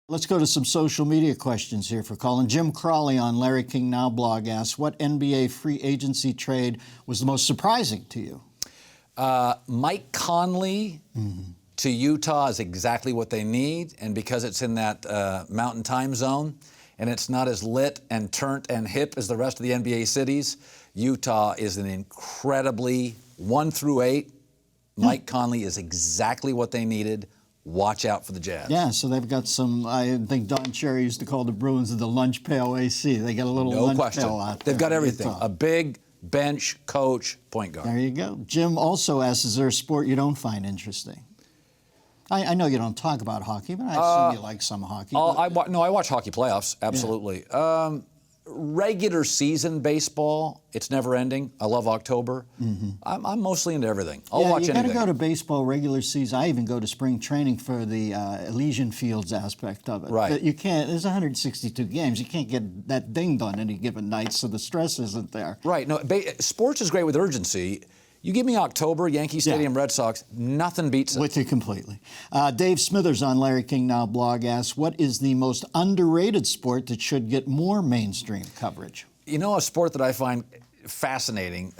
Let's go to some social media questions here for Colin. Jim Crawley on Larry King Now blog asks, what NBA free agency trade was the most surprising to you? Mike Conley to Utah is exactly what they need, and because it's in that mountain time zone and it's not as lit and turnt and hip as the rest of the NBA cities, Utah is an incredibly 1 through 8. Mike Conley is exactly what they needed. Watch out for the Jazz. Yeah, so they've got some, I think Don Cherry used to call the Bruins the lunch pail AC. They got a little lunch pail out there. They've got everything. A big bench, coach, point guard. There you go. Jim also asks, is there a sport you don't find interesting? I know you don't talk about hockey, but I assume you like some hockey. No, I watch hockey playoffs, absolutely. Yeah. Regular season baseball, it's never ending. I love October. I'm mostly into everything. I'll watch anything. You got to go to baseball regular season. I even go to spring training for the Elysian Fields aspect of it. Right. But you can't, there's 162 games. You can't get that dinged on any given night, so the stress isn't there. Right. No, sports is great with urgency. You give me October, Yankee Stadium, Red Sox, nothing beats it. With you completely. Dave Smithers on Larry King Now blog asks, what is the most underrated sport that should get more mainstream coverage? You know, a sport that I find fascinating,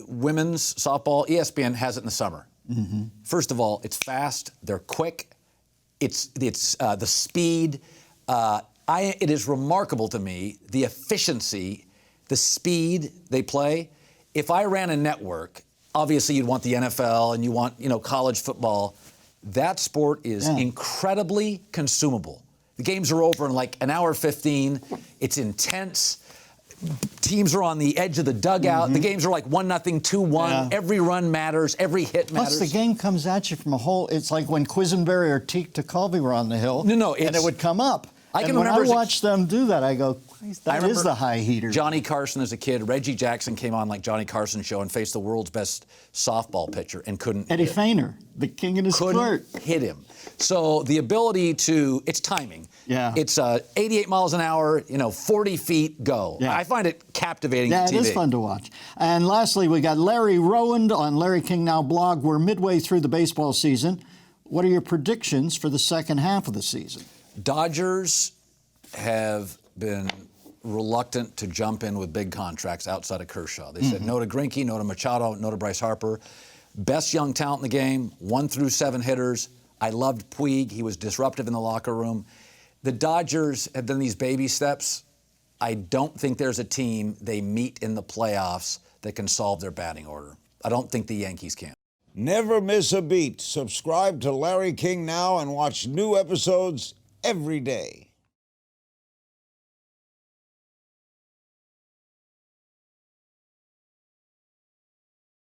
women's softball, ESPN has it in the summer. First of all, it's fast, they're quick, it's the speed. It is remarkable to me, the efficiency, the speed they play. If I ran a network, obviously you'd want the NFL and you want, college football. That sport is incredibly consumable. The games are over in like an hour 15. It's intense. Teams are on the edge of the dugout. The games are like 1-0, 2-1. Every run matters. Every hit matters. Plus, the game comes at you from a whole. It's like when Quisenberry or Teek Tecovy were on the hill. No, and it would come up. When I watch them do that, I go, that is the high heater. Johnny Carson as a kid. Reggie Jackson came on like Johnny Carson show and faced the world's best softball pitcher and couldn't. Eddie Feiner, the king in his court. Couldn't hit him. So the ability to, it's timing. Yeah. It's 88 miles an hour, 40 feet, go. Yeah. I find it captivating TV. TV. It is fun to watch. And lastly, we got Larry Rowand on Larry King Now blog. We're midway through the baseball season. What are your predictions for the second half of the season? Dodgers have been reluctant to jump in with big contracts outside of Kershaw. They said no to Greinke, no to Machado, no to Bryce Harper. Best young talent in the game, 1 through 7 hitters. I loved Puig. He was disruptive in the locker room. The Dodgers have done these baby steps. I don't think there's a team they meet in the playoffs that can solve their batting order. I don't think the Yankees can. Never miss a beat. Subscribe to Larry King Now and watch new episodes every day.